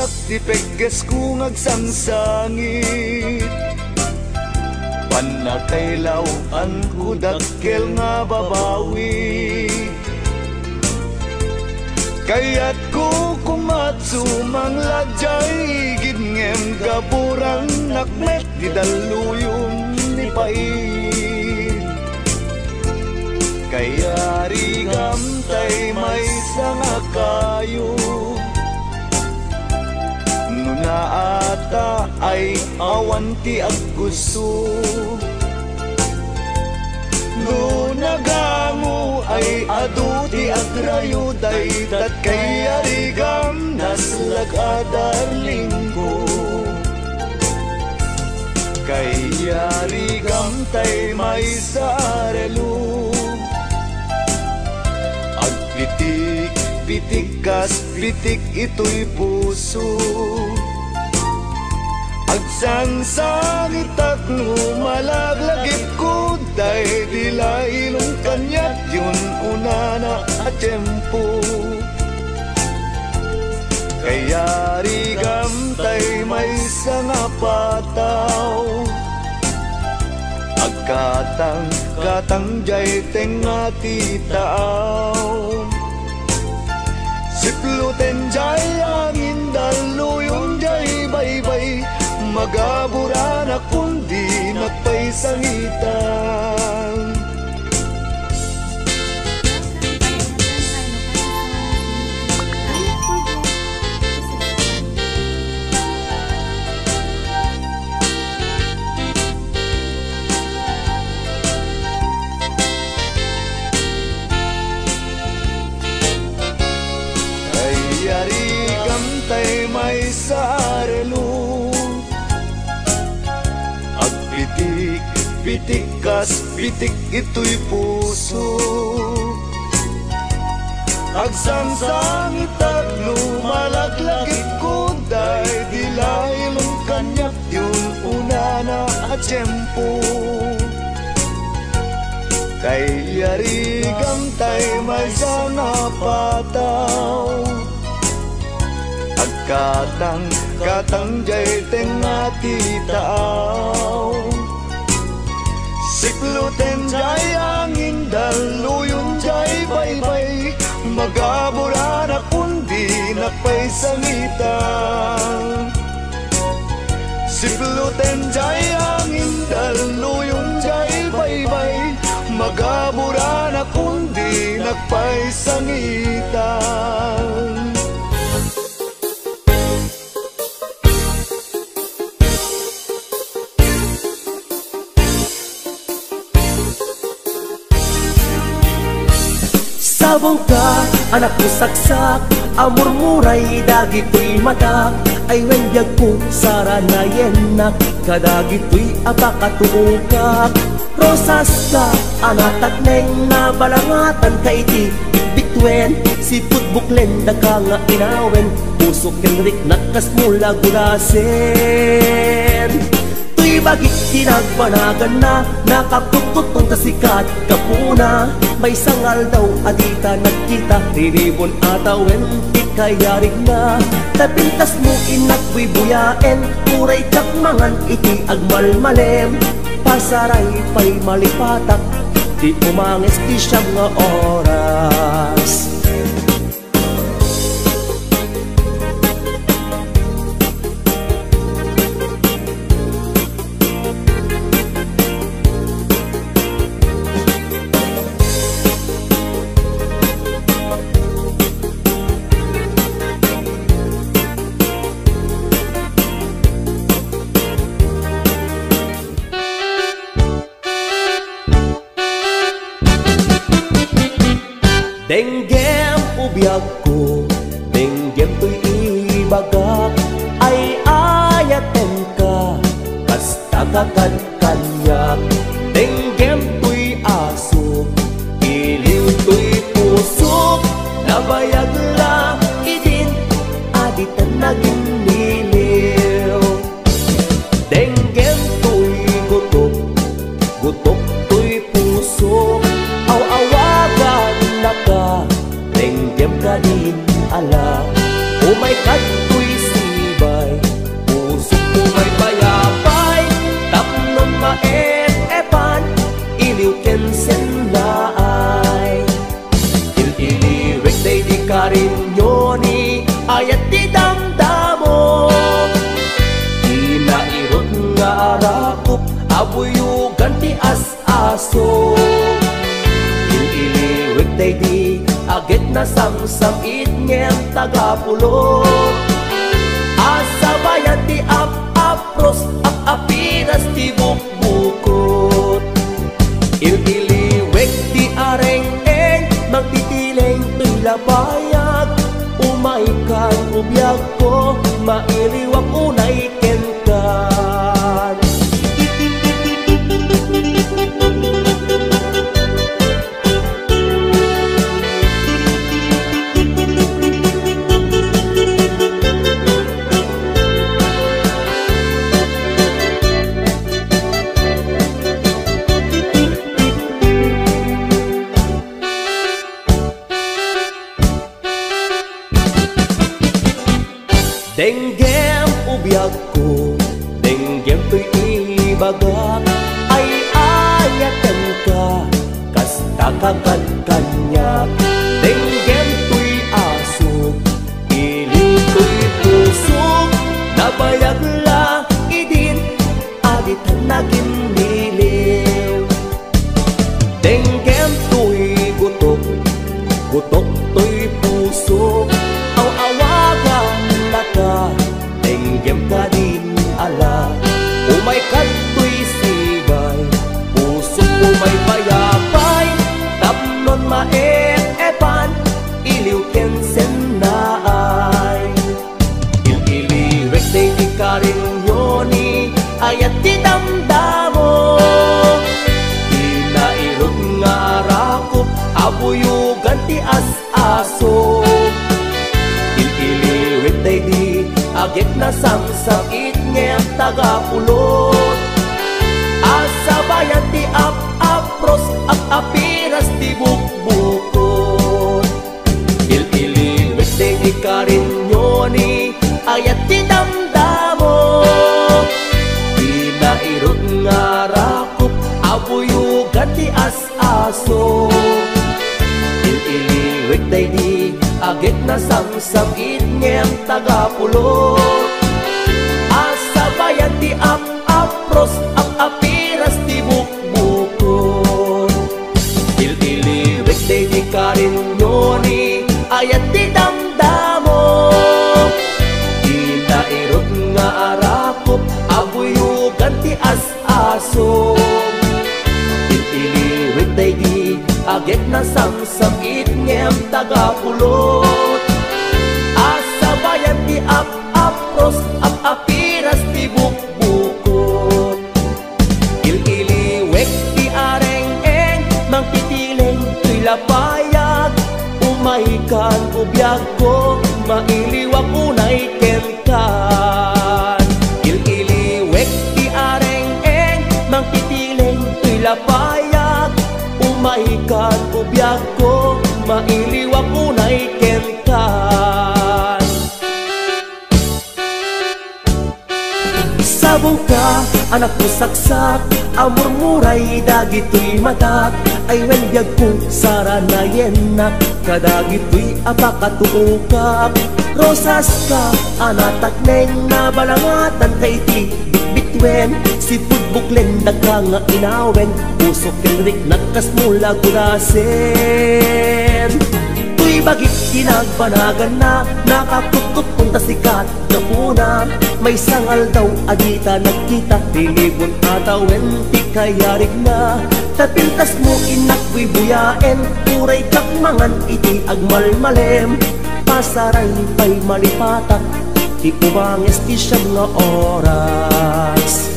budak di pegges kung agsangsangit. Panakaylaw ang kudakkel nga babawi. Kaya't ko kumatsu manglajay gidngem gaburang nakmet di daluyong ni pait. Kaya rigamtay may sanga kayo. Nuna ata ay awan ti ag gusto. Nagamu ay adu ti agrayo daytat kaya rigam naslag adarling ko. Kaya rigam tay may sarelo. Agpitik, pitik kas pitik ito'y puso. Agsangsangit at lumalaglagip ko dahil dila ilong kanyat yun una na at tiyempo. Kaya rigam tay may sanga pataw. Agkatang jay tenga titaaw. Sipluten jay angin daluyong jay baybay. Magabura na kundi nagpaisangitan. Kaya rigam tay may sarelo. Pitik kas pitik ito'y puso. Agsangsangit at lumalaglagit ko dahil dila ilong kanyak yun una na at tiyempo. Kaya rigam tay may sana pataw. Agkatang jay tenga titaaw. Sikluten jay angin daluyong jay baybay. Magabura na kundi nagpaisangitan. Sikluten jay angin daluyong jay baybay. Magabura na kundi nagpaisangitan. Sabong ka, anak ko saksak, amurmuray dagito'y mata. Ay wendyag ko, saranayen na, kadagito'y apakatuungkak. Rosas ka, anatak neng nabalangatan ka iti. Biktuen, si putbuklen, daka nga inawen. Pusok kenrik nakas mula gulasen. Bagit tinagpanagan na nakapututong tasikat kapuna. May sangal daw adita nagkita riribon atawen ikayarig na. Tapintas mo inagwibuyaen kuray kakmangan iti agmalmalem. Pasaray pa'y malipatak di umangis di siyang nga oras. Denggem ubiyag ko, denggem to'y ibagak. Ay ayaten ka, basta kakad-kanyak. Denggem to'y aso, iliw to'y pusok. Nabayag la, idin, aditan naging niliw. Denggem to'y gutok, gutok to'y pusok. Aw-awagan na ka, denggem ka din ala. Oh my God, to'y day di agit na samsam itngem tagapulo asa bayan ti apros apiras ti bukbukot ililiwek ti areng-eng magtitileng tuy labayag umay kan ubiyag ko mailiwak unay kenkan denggem ubiyag ko, denggem to'y ibagak ay ayatan ka, kasta kakadkanyak denggem to'y asok, iling to'y pusok nabayag la idin, aditan naging niliw denggem to'y gutok, gutok to'y pusok aw-awagan ka denggem ka din ala umay kato'y sibay pusok umay bayabay tapnon maep-epan iliw kensen na ay ililiwek day di ka rin yoni ayat di damdamo inairog nga rakop abuyugan ti as-aso ililiwek day di agit na samsam itngem tagapulot asa bayan ti apros apiras ti bukbukot ililiwek day di ka rin yoni ayat ti damdamo inairog nga rakop abuyugan ti as-aso ililiwek day di agit na samsam itngem tagapulot asa bayan ti apros apiras ti bukbukot ililiwek day di ka rin yoni ayat ti damdamo inairog nga arakop abuyugan ti as-aso ililiwek day di agit na samsam itngem tagapulot asa bayan ti apros apiras ti bukbukot ililiwek ti areng-eng mangtitileng tuy lapayag umay kan ubiyag ko mailiwak unay kenkan ililiwek ti areng-eng mangtitileng tuy lapayag umay kan ubiyag ko mailiwak unay kenkan sabong ka anak ko saksak amurmuray dagito'y matak ay wenbyag ko saranayenak kadagito'y apakatuukak rosas ka anatak neng nabalangatan kay ti bitbitwen si pudbuklen nagkanga inawen usok kenrik nagkasmula kudasen tuy bagit kinagpanagan na nakakutkot punta sikat na puna may sangal daw adita nagkita dilibon atawen ti kayarig na tapintas mo inakwi buyaen uray kakmangan iti agmalmalem pasaray pa'y malipatak ti umanges ti siyam nga oras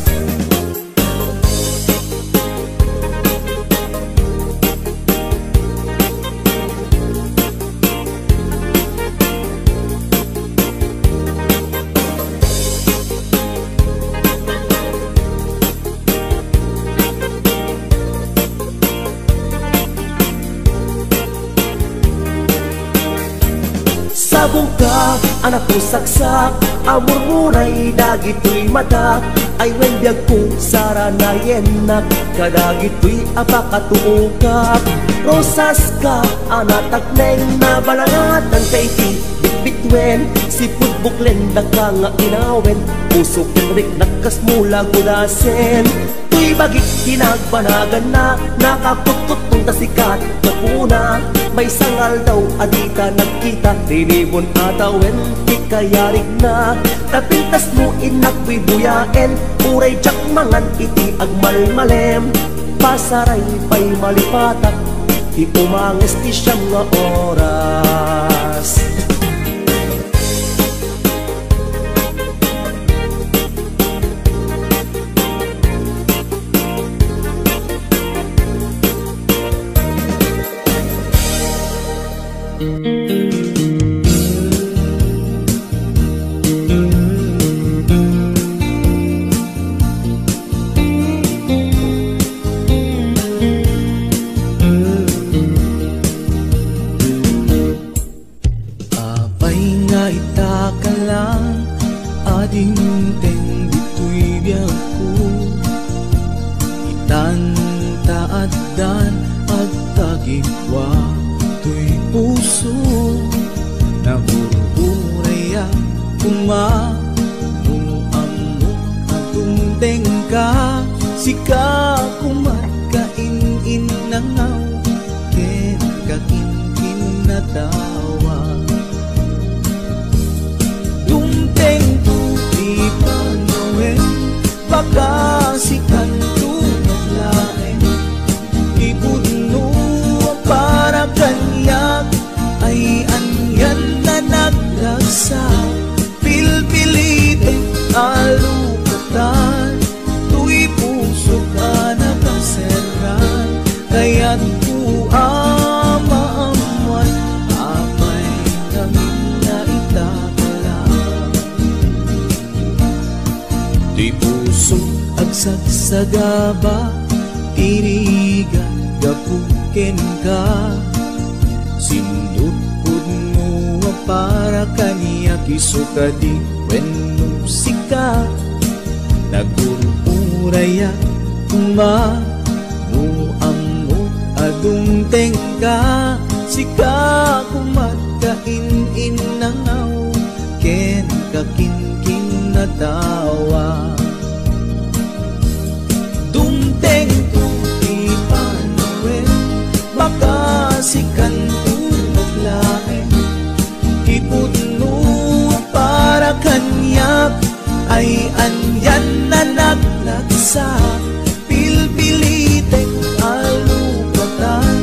sabong ka anak ko saksak amurmuray dagito'y matak ay wenbyag ko saranayenak kadagito'y apakatuukak rosas ka anatak neng nabalangatan kay ti bitwen sipud buklen dagka nga inawen puso kinrik nakas mula gulasen tuy bagik tinagbanagan na nakapututong tasikat na puna may sangal daw adita nagkita dinibon atawen di kayarig na tapintas mo inakwibuyaen uray jak mangan iti agmalmalem pasaray pa'y malipatak di umangis ti siyang nga oras. Sagaba, tiriga, gapuken ka sinutpud mo para kaniya kisukadi wenno sika nagururaya uma no amot adung tengka sika kumagkain inangaw ken kakinkin na tawa sikan tulaglaen ipudno para kanyak ay anyan na naglagsa pilpilitek alugatan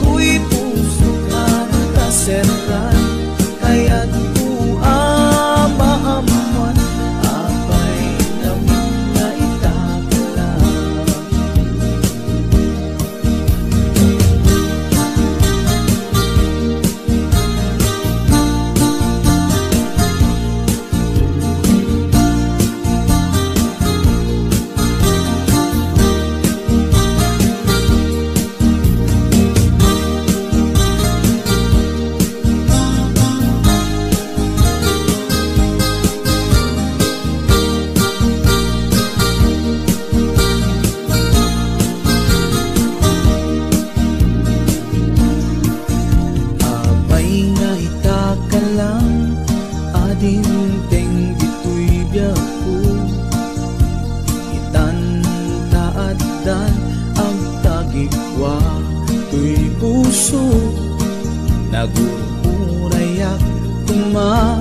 tuy puso ka nakaserran kaya't maamuan apay namin na itakala. Nagururayak kuma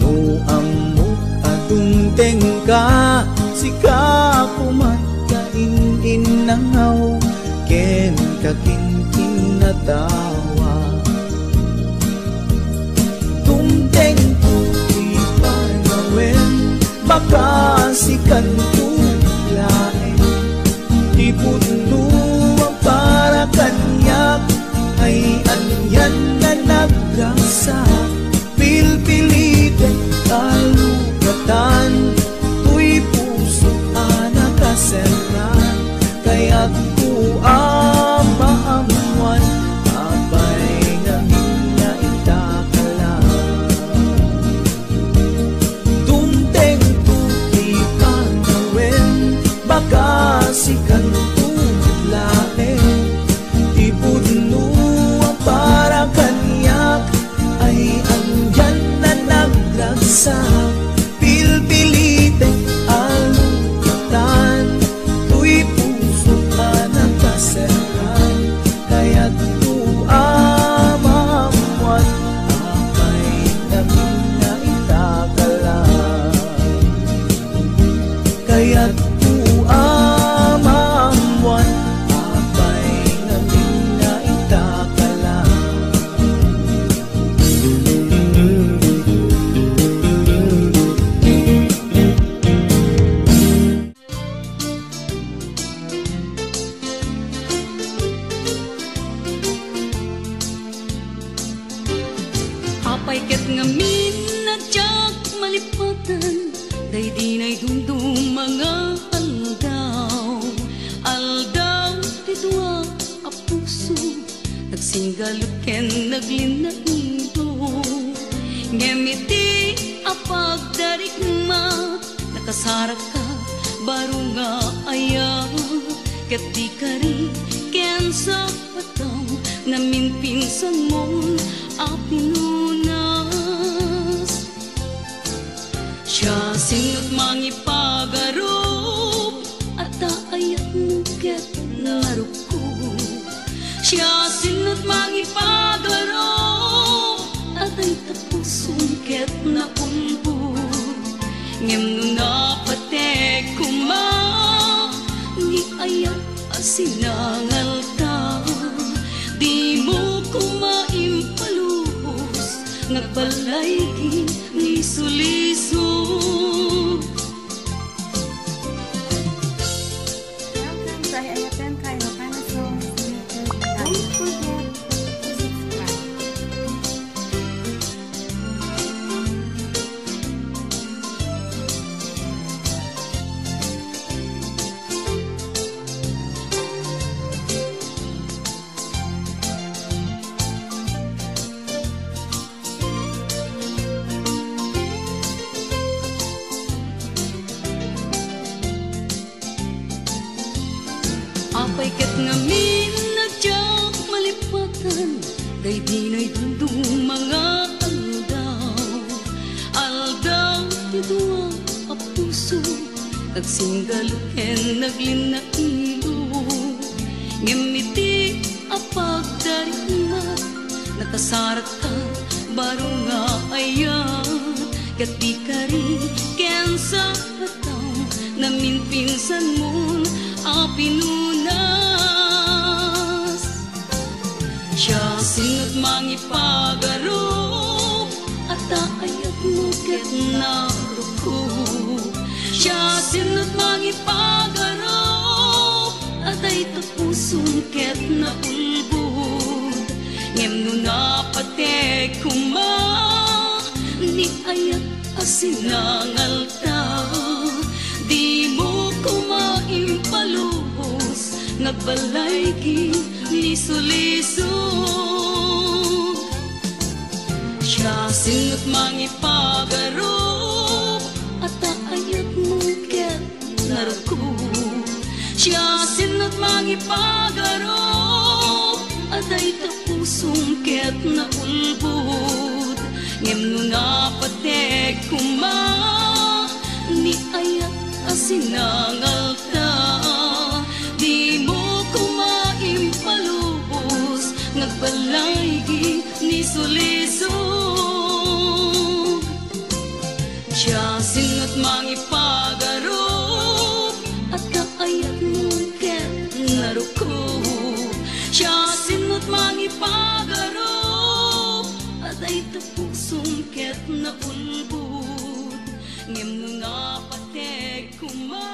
no amok adung tengka sika kumakain inangaw ken kakinkin na tawa tumteng tuwi panawen baka sikan tulaen ipudno para kanyak ay anyan na nagrasa pilpilitin kalugatan tuy puso anakaserran kaya't maamuan abay ngamin na itakala dumteng tuti panawe ket ngamin nadyak malipatan, day dinay dumdum mga aldaw. Aldaw tidwa a puso, nagsinggalot ken naglinaido. Ngemiti a pagdarigma, nakasarak ka baro nga aya. Ket di kari ken sa pataw, namin pinsan mo a pinunas. Siya sinot mangipagarop, at ayat mo ket naruko. Siya sinot mangipagarop, at ay tapusong ket naulbo. Ngem no napatek kuma, ni ayat asinangal ta. Di mo kumaimpalubos, nagbalay ni sulisog. Welcome to Ayaten Kailocana Songs. Don't forget to subscribe. Apay ket ngamin nadyak malipatan, day dinay dumdum mga aldaw. Aldaw tidwa a puso, nagsinggalot ken naglinaido. Ngemiti a pagdarigma, nakasarak ka baro nga aya. Ket di kari ken sa pataw, namin pinsan mo a pinunas. Siya sinot mangipagarop, at ayat mo ket naruko. Siya sinot mangipagarop, at ay tapusong ket naulbod. Ngem no napatek kuma, ni ayat asinangal ta. Di mo kumaimpalubos, nagbalay ni sulisog. Siya sinot mangipagarop, at ayat mo ket naruko. Siya sinot mangipagarop, at ay tapusong ket naulbod. Ngem no napatek kuma, ni ayat asinangal ta. Di mo kumaimpalubos, nagbalay ni sulisog. Siya sinot mangipagarop, at kaayat mo ket naruko. Siya sinot mangipagarop, at ay tapusong ket naulbod. Ngem no napatek kuma.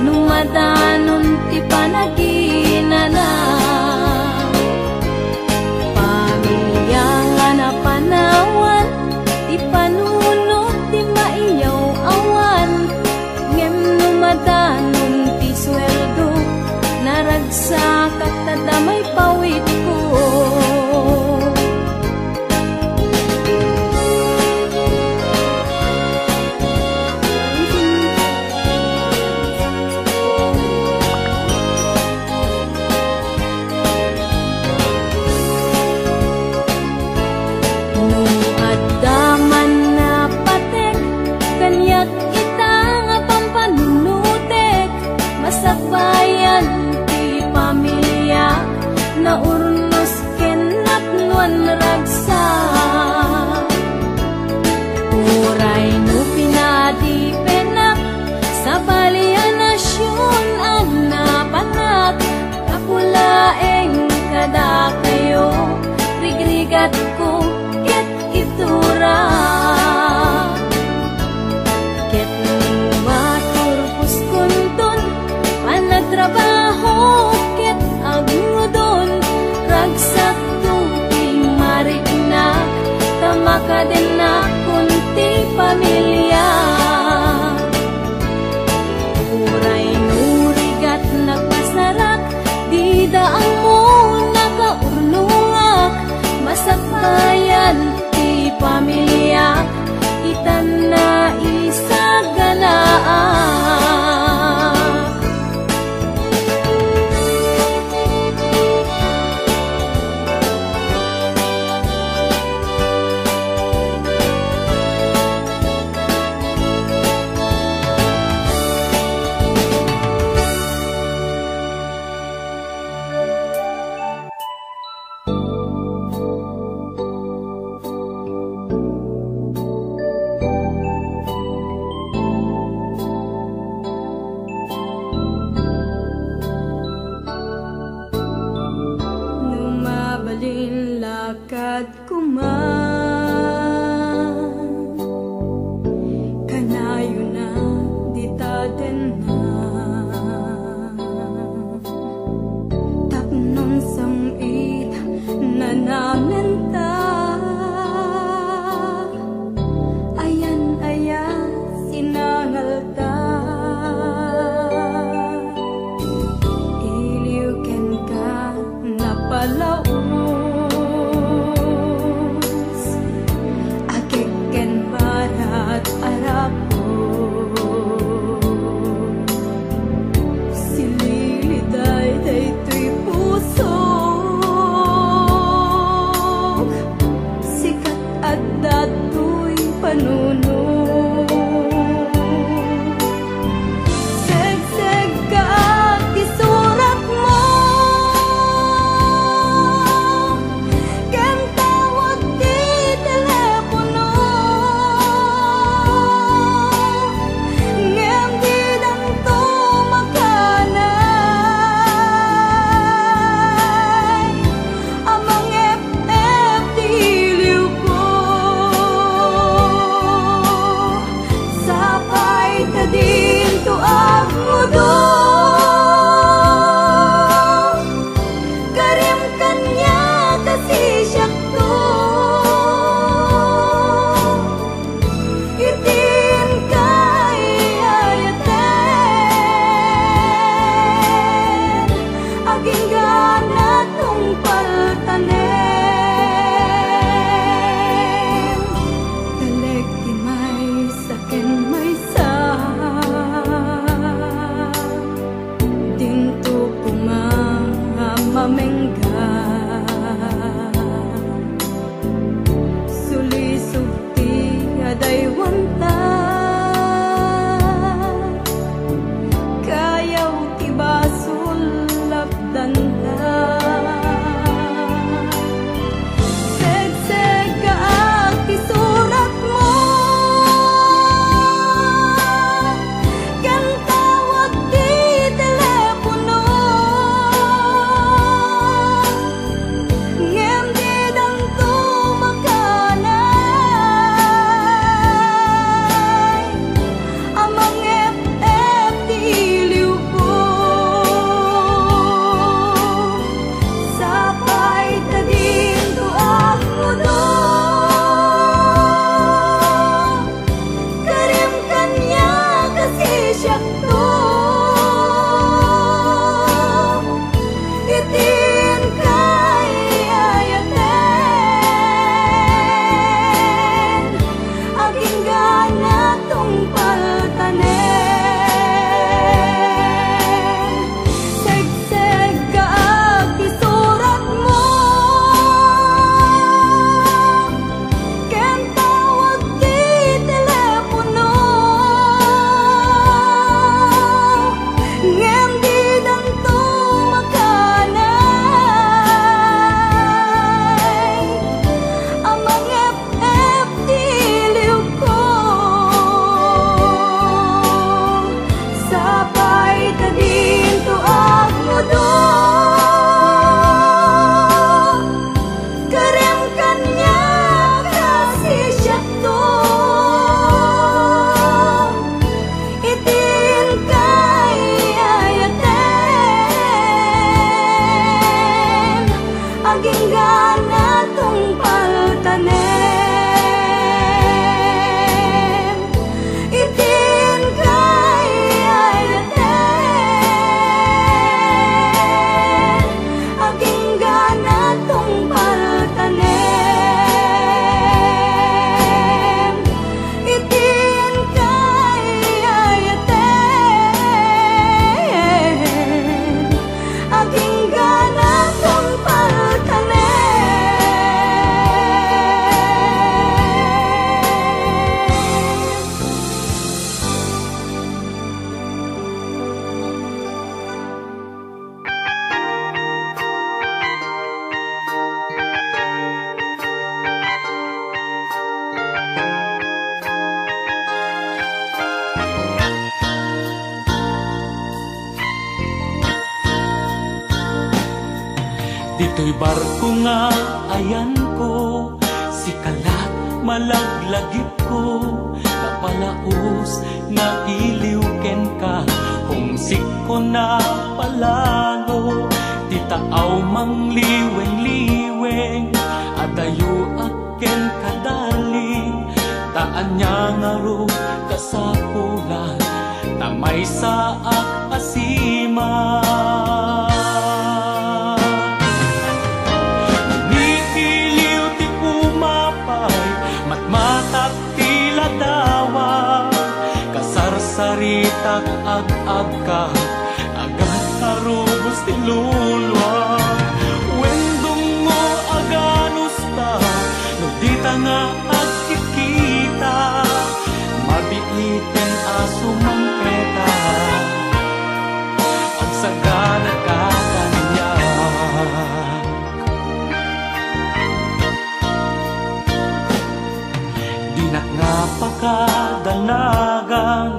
Numadanon ti panaginana, pamilya nga napanawan, ti panunot ti maiyaw awan. Ngem numadanon ti sweldo, naragsak at tadamay pawit ko. pamilya. Uray nurigat nagpasarak, di daang mo nakaurnungak. Masakbayan ti pamilya, itan na isaganaak. Lakad ko man, kanayo na di taden na. Tapnon samit na namin ta, ayan ayan sinangal ta. Iliw ken ka napalaw, Dito'y barko nga ayan ko, si kalat malaglagip ko, napalaos na iliw ken ka, humsik ko na palalo, di taaw mang liweng-liweng, adayo aken kadali, taan niya nga ro kasapulan, tamay saak asima. Saritak ag-ag ka, agad karubos ti lulwa. Wendong mo aganus ta, no di ta nga agkikita, mabiiten aso mang peta, ang sagana ka kanya. Dinak nga pakadanagan,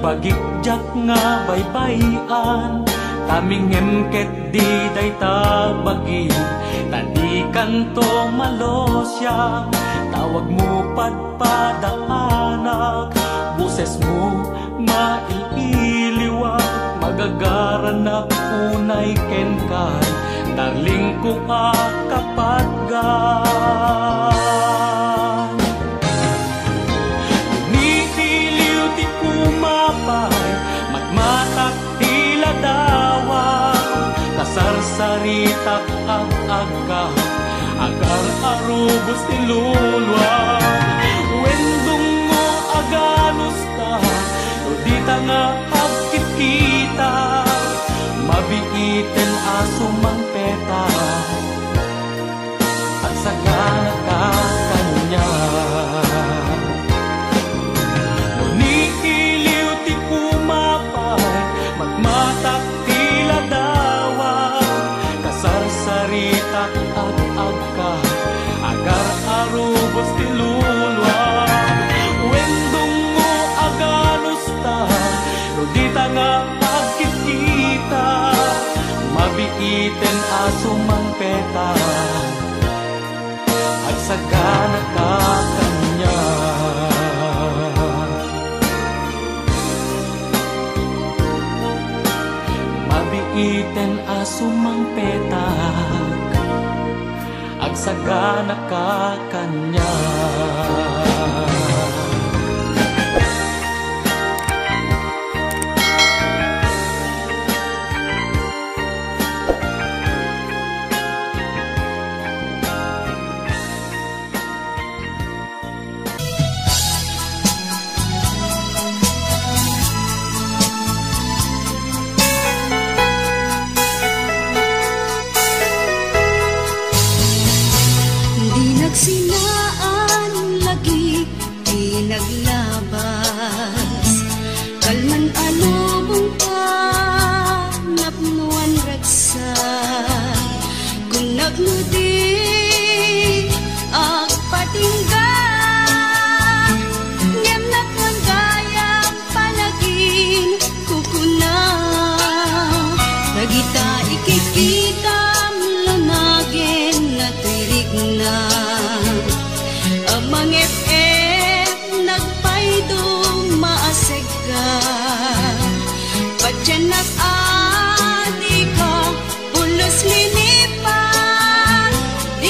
bagikjak nga baybayan, taming emket di day tabagi, tadi kanto malosya, tawag mo padpadaanak, buses mo maililiwag, magagaran na unay kenkay, darling ko akapatgan. Matmatak tila dawa, kasarsaritak ag-ag ka, agar arubos ti lulwa. Wendong mo aganus ta, no di ta nga agkikita, mabiiten aso mang peta, at sagana ka kanya. Matmatak tila dawa, kasarsaritak ag-ag ka, agar arubos ti lulwa. Wendong mo aganus ta, no di ta nga agkikita, mabiiten aso mang peta, at sagana ka kanya. Iten asumang petak, agsagana ka kanya. Di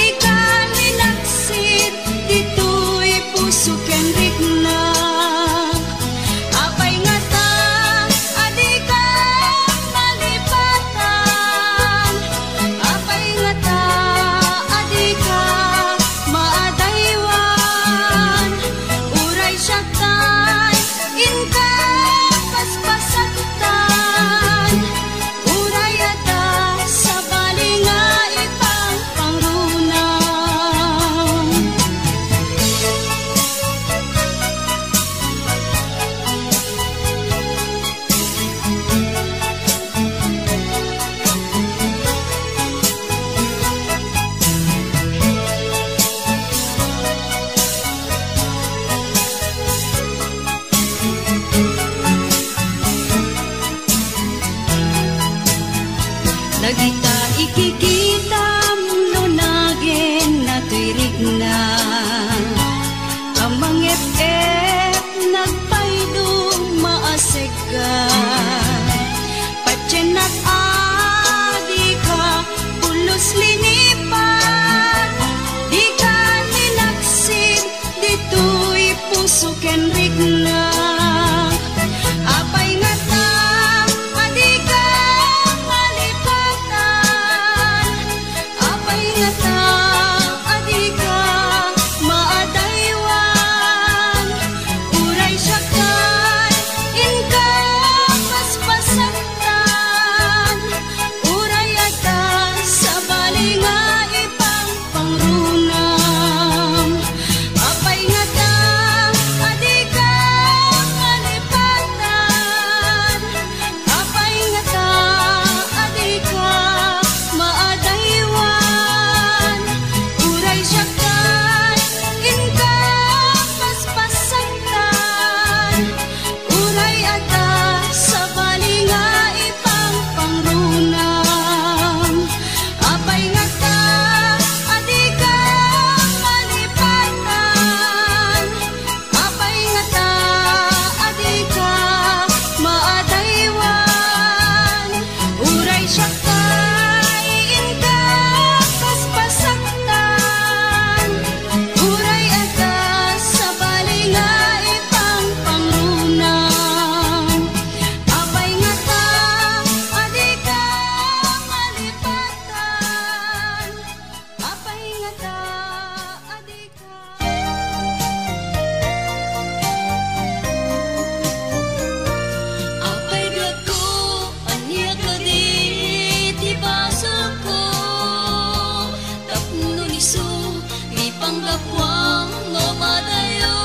kapuang no madayo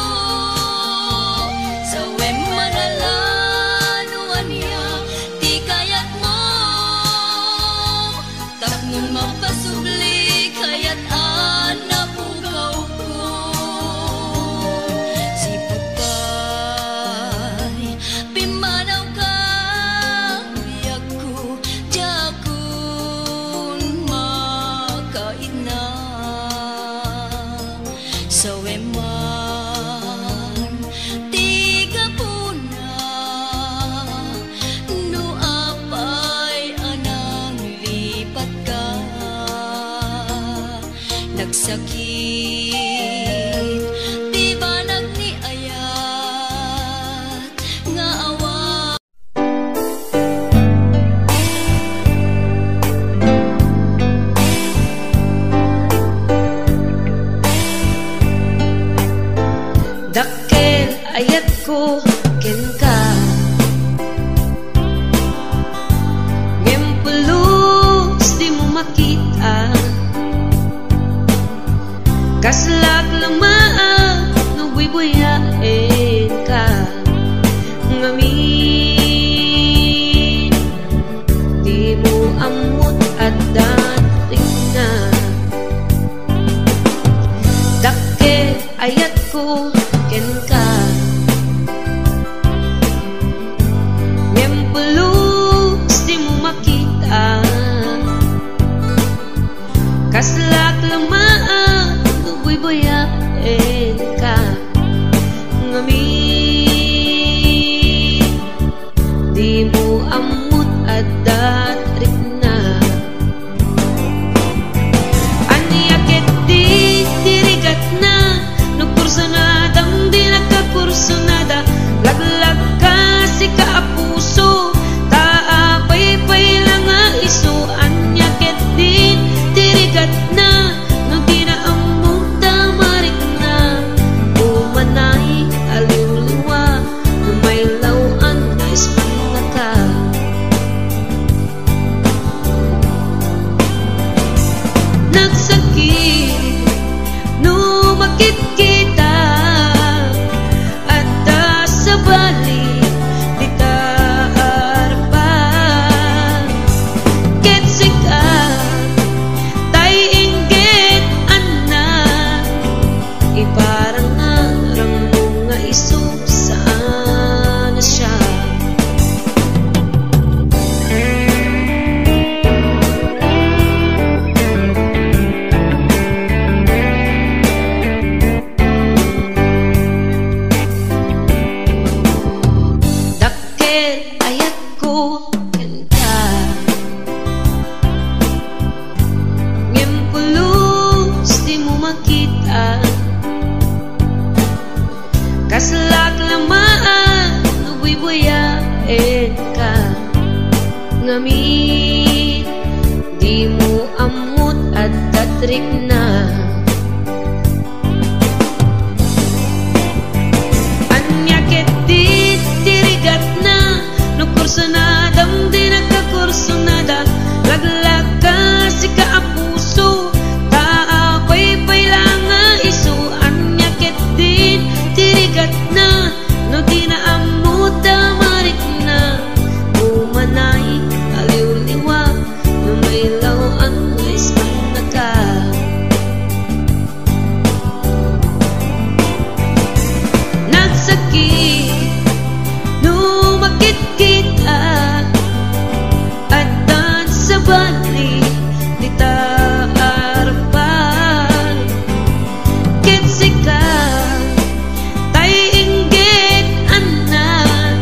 sa wem manalanuan niya di kayat mo tapnon mapasubli kayat anak pukaw ko si putay pimanaw ka biyak ko jakun makain na sa weman tiga puna no apay anang lipat ka nagsakit di ba nagniayat nga awa dakkel ayat ko ken ka ngempulus di mo makita kaslag lamaan no buy-buyain ka ngamin di mo amot at dating na dakkel ayat ko ken ka ngempulus di mo makita kaslag lamaan no buy-buyain ka ngamin di mo amot at datrik na aniyakit di dirigat na no kursanadang di nagkakursanada laglag ka si kaapuso taapay-pay lang nga iso anyakit din dirigat na no di na among tamarik na umanay aliw-liwa no may lawan na ispan ka nagsakit no makit kita at sa bali di ta arpan ketsik tay inggit anak iparang arang mga iso saan na siya dakkel ayat ko ken ka ngempulus di mo makita kaslag lamaan no buy-buyain ka ngamin di mo amot at datrik na anyakit di dirigat na no kursanadang di nagkakursanada laglag ka si kaapuso taapay-pay lang nga iso anyakit din dirigat na no di na amot tamarik na umanay aliw-liwa no may lawan nga ispan na ka nagsakit no makit kita at sa bali di ta arpan ketsika tay inggit anak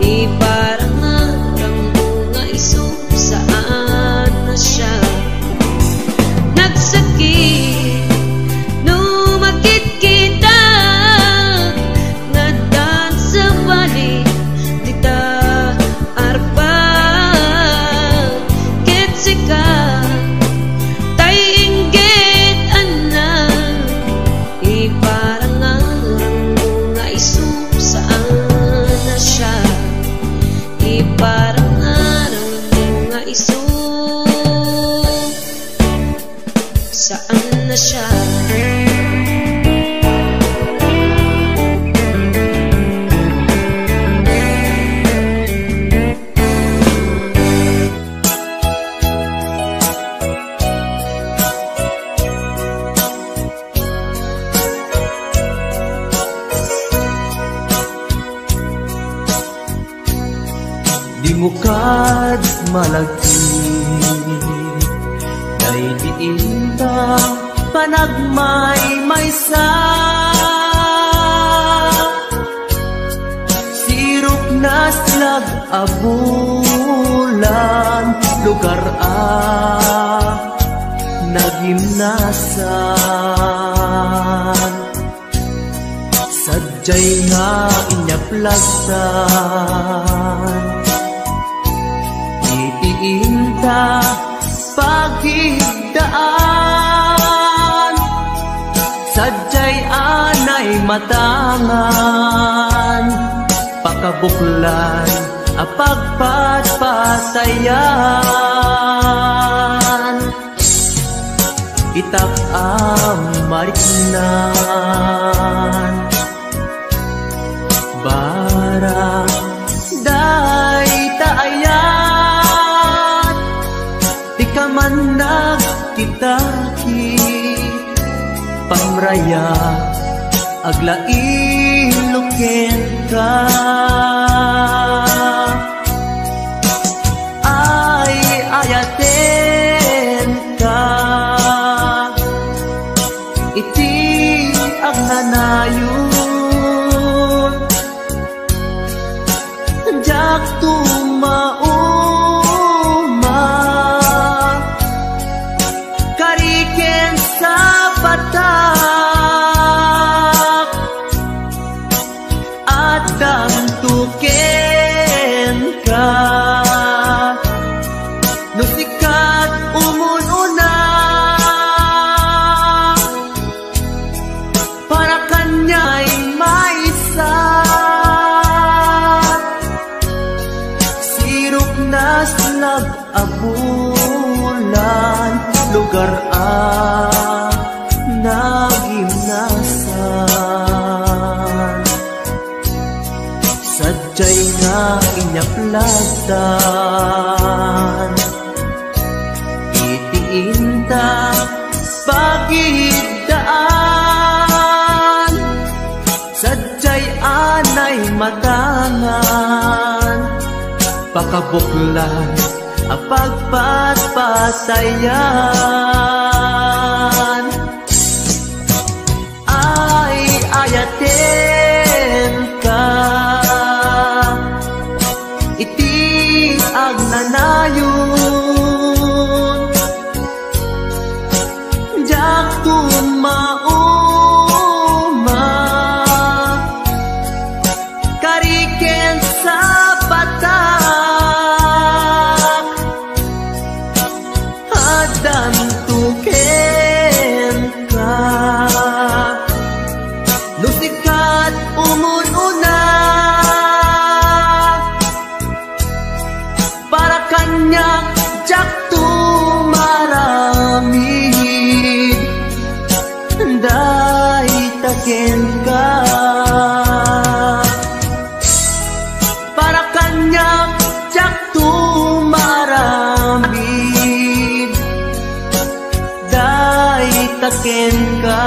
iparang arang mga iso saan na siya nagsakit no makit kita ngadan sa bali di ta arpan ketsika tay inggit anak iparang arang mga iso saan na siya iparang arang mga iso saan na siya malagi kay diin ta panagmay-maysa sirok na slag abulan lugar nagimnasan sadyay nga inyaplasan itiinta pagigdaan sadyay anay matangan pakabuklan apagpatpatayan itak mariknan barang day taayan di ka man nagkitaki pamraya aglain luken ka ay ayaten ka iti ang nanayon jak tumauma kariken sa patak at damtuken ka nusikat umununa para kanya'y maisa sirok na slag abulan lugar nagimnasan sadyay nga inyaplasan itiinta pagigdaan sadyay anay matangan pakabuklan apagpatpatayan ay ayaten ka iti ang nanayon jak tumauma kariken sa patak adan tuken ka nusikat umununa para kanya jak tumaramid day taken ka para kanya jak tumaramid day taken ka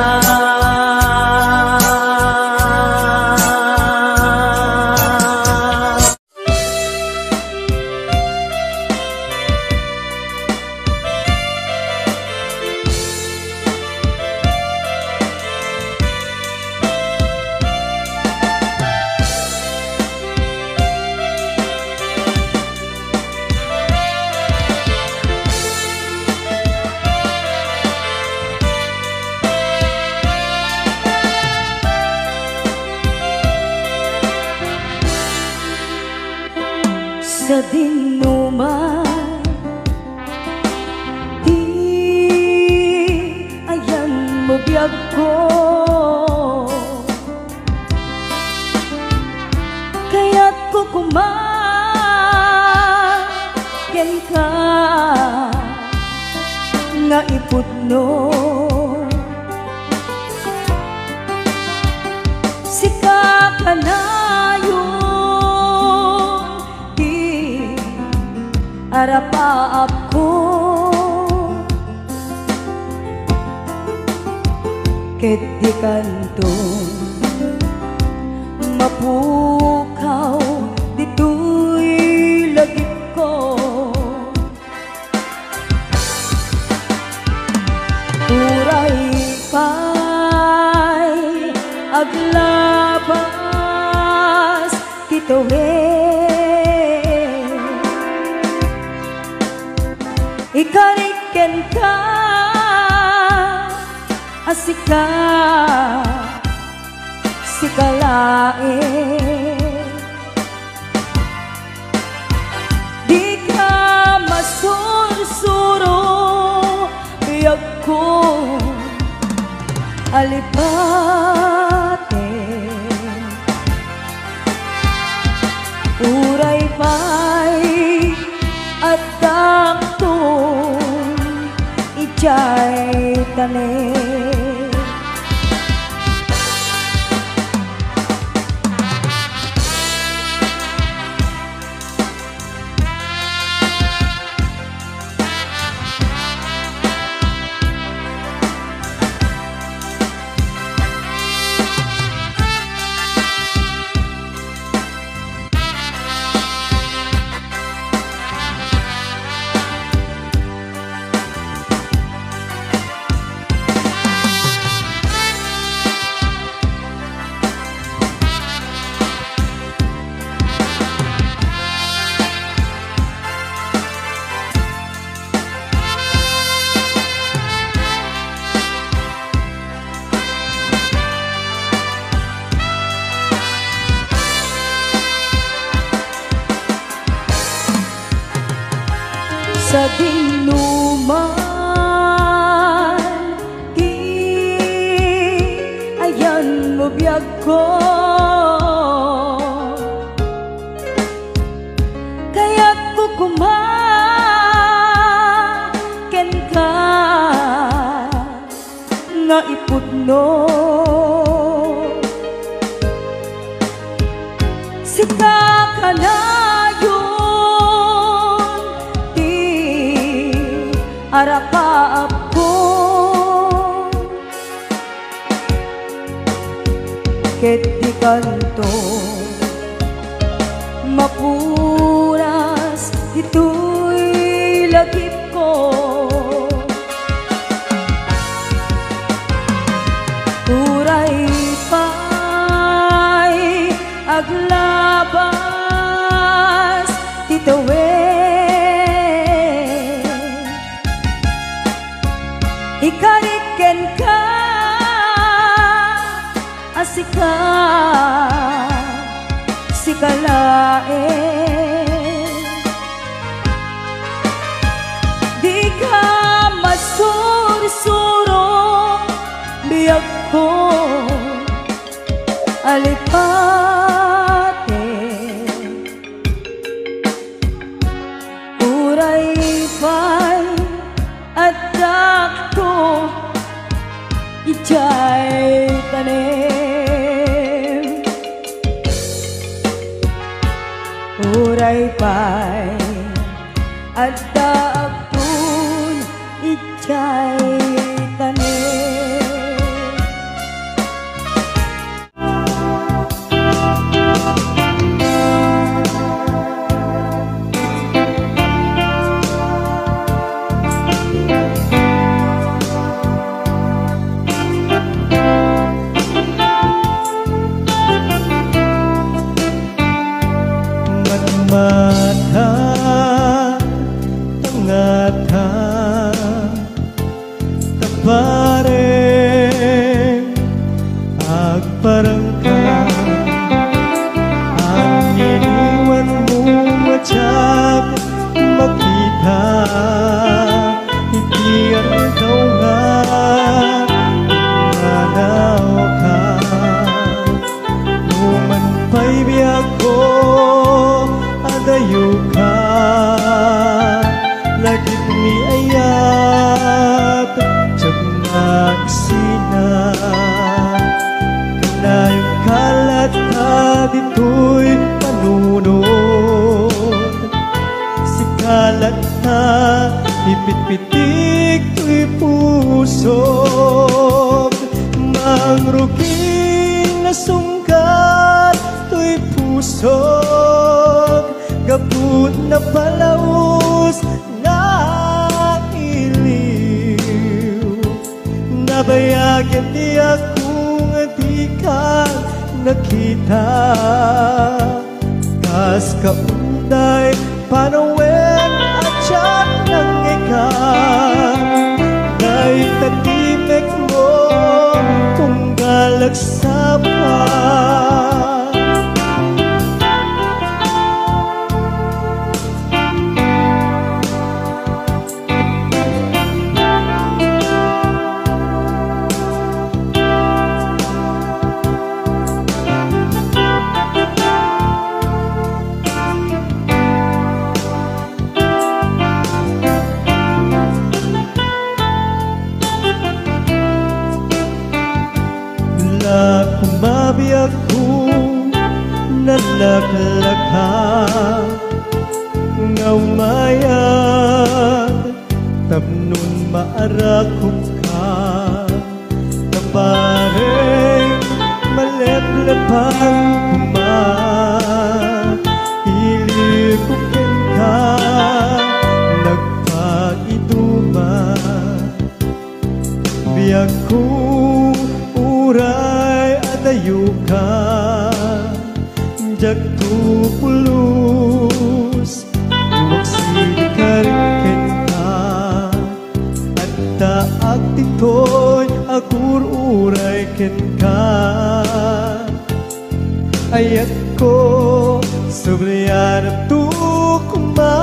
sa dinuman di ayan mo biyag ko kaya't ko kumagen ka nga iputno sika ka na arapaap ko ket di kanto mapukaw dito'y lagip ko aglabas tituwin ikariken ka asika sikalain di ka masursuro biyag ko alipate uray pa'y at daktong ijay tanin sa dinuman di ayan mo biyag ko kaya ko kumaken ka nga ipudno sika ka na arapaap ko ket di kanto mapuras ito'y lagip ko uray pa'y aglabas tituwin ikariken ka asika sikalain di ka masursuro biyag ko alipate uray pa'y at dakto ijay tanim uray pa'y at dakto ijay tanim mata tangata tapareng agparangka ang iniwan mo matyak makita ikiyan ikaw nga manaw ka numan pa'y biyak ko adayo ka lagit ni ayat tiyag magsinag kanayong kalat ka dito'y panunod si kalat na ipit-pitik to'y pusog mangruging na sungkat to'y pusog gabut na palaos na iliw nabayagan di akong di di ka nakita. Kas kaunday panawen at siya ng ikan. Ngay tatimek mo kung galagsapan. Kumabiyag ko nalaklaka nga umayag tapnon maarakop ka kapareng maleplepang ilikupin ka nagpag-iduma biyag ko uray adayo ka jagto pulus magsikarikin ka at taag titoy agur uray ken ka ayat ko sabriyan at tukma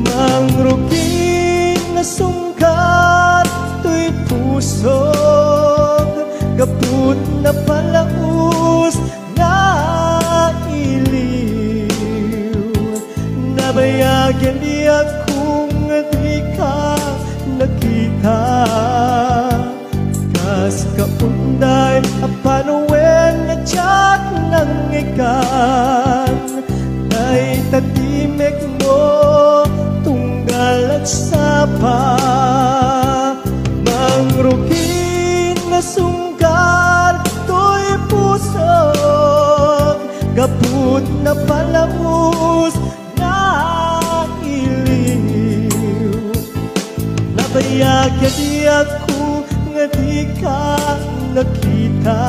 mangrugin na sungkat to'y puso kaput na palaus na iliw nabayagyan di akong di ka nakita kas kaunday apanawen na tiyat ng ikan ay tatimek mo tunggal at sapa mangrugin na sunggal to'y pusok kaput na palamus na iliw nabayagyan di ako nga di ka nakita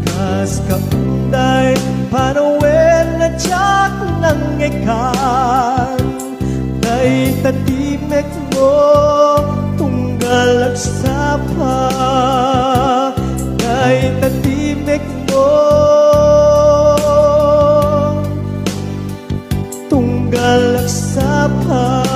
kas kaunday panawen na tiyak ng ikan kay tatimek mo tunggal at sapa kay tatimek mo tunggal at sapa.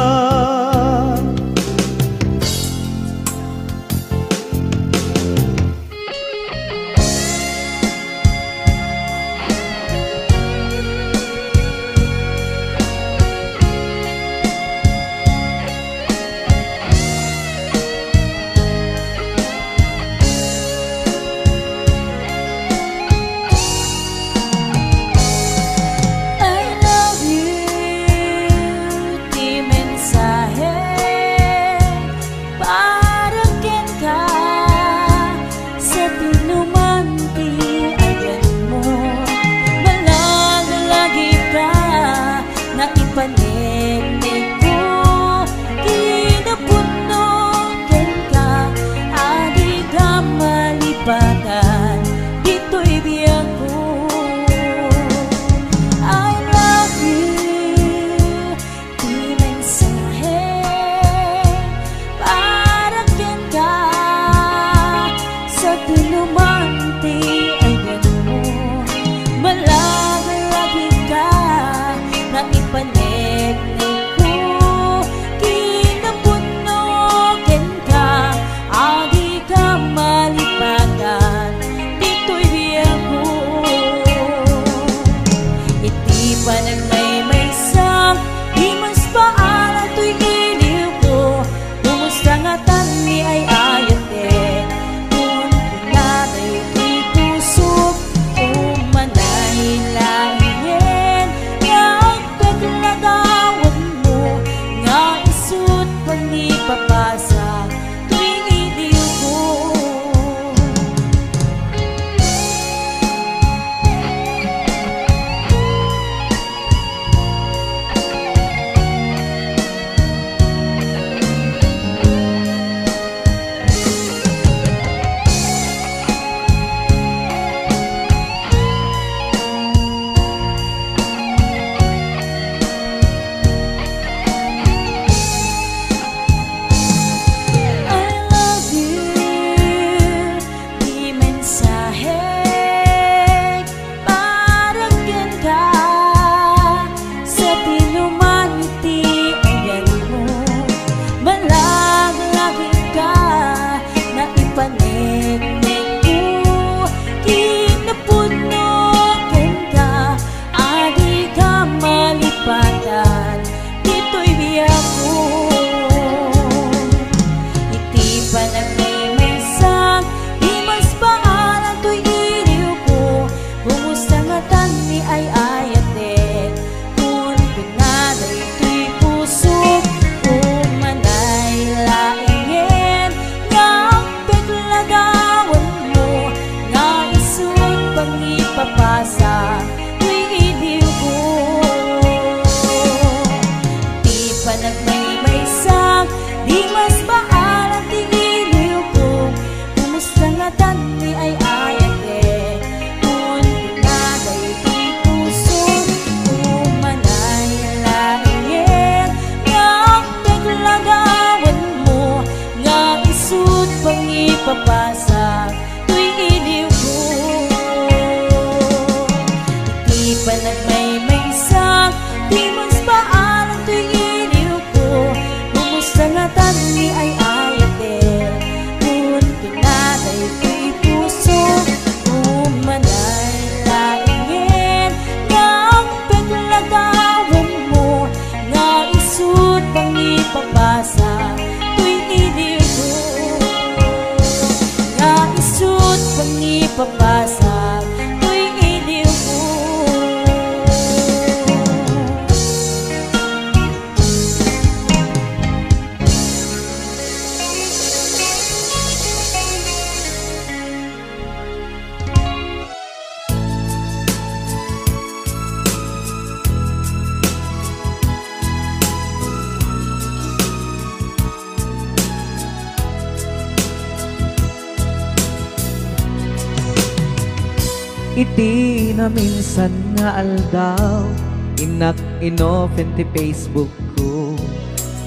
Iti na minsan nga aldaw inak inopen ti Facebook ko.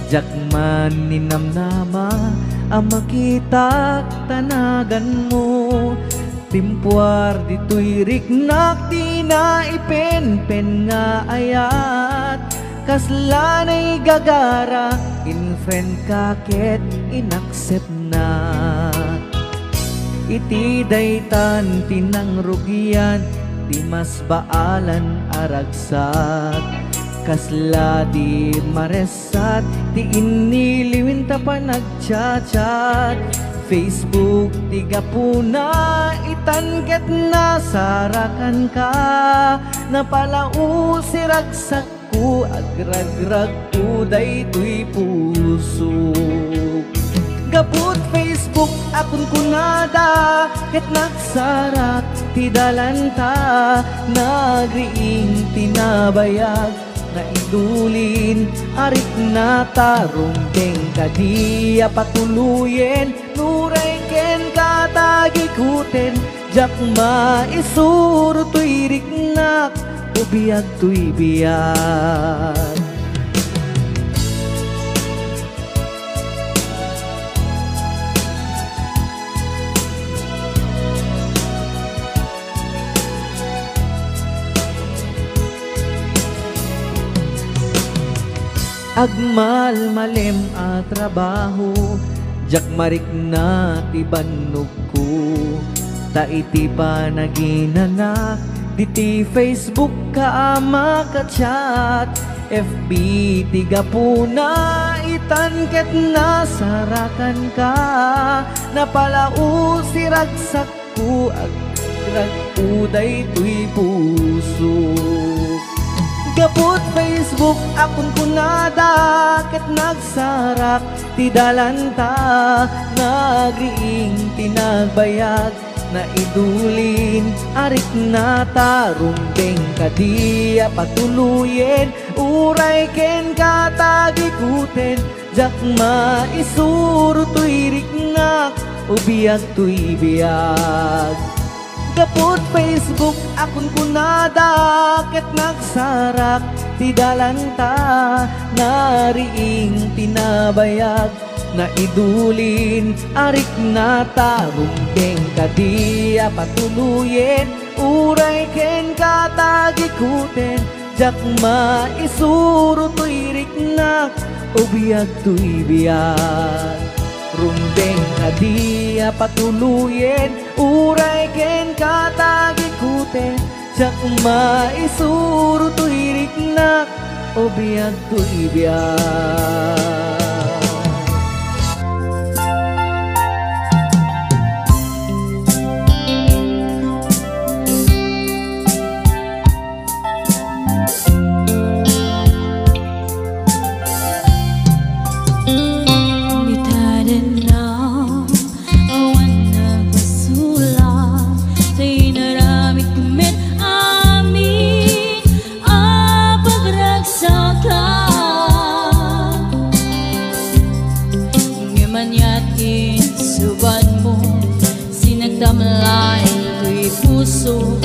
Jak man ninamnama ang makita tanagan mo. Timpuar dito'y riknak di na ipen-pen nga ayat. Kaslanay gagara in friend kaket inaccept na. Iti daytan tinang rugian di mas baalan aragsat. Kasla di maresat ti iniliwin ta pa nagchat-chat. Facebook tiga puna itanket na sarakan ka. Napalau si ragsak ko agragrag ko daytoy puso. Gaput Facebook akon kunada ket nagsarak ti dalanta. Nagriing tinabayag na idulin arik na tarong keng kadia patuluyen. Nuray ken katagikuten jak maisuro tuy riknak ubiyag tuy biyag. Agmal malem a trabaho jak marik na ti bannog ko. Ta iti pa naginanak diti Facebook ka makachat. FB tiga puna itanket na sarakan ka. Napalau si ragsak ko agrag uday tuy puso. Gaput Facebook akon kunada ket nagsarak ti dalanta. Nagriing tinagbayag na idulin arik na tarumbeng kadia patuluyen. Uray ken katagikuten jak maisuro tuy riknak ubiyag tuy biyag. Gaput Facebook akon kunada ket nagsarak ti dalanta. Nariing tinabayag na idulin arik na tarumbeng kadia patuluyen. Uray ken katagikuten jak maisuro tuy riknak ubiyag tuy biyag. Rumbeng kadia patuluyen uray ken katagikuten jak maisuro tuy riknak ubiyag tuy biyag. Suban mo sinagdamlain ko'y puso.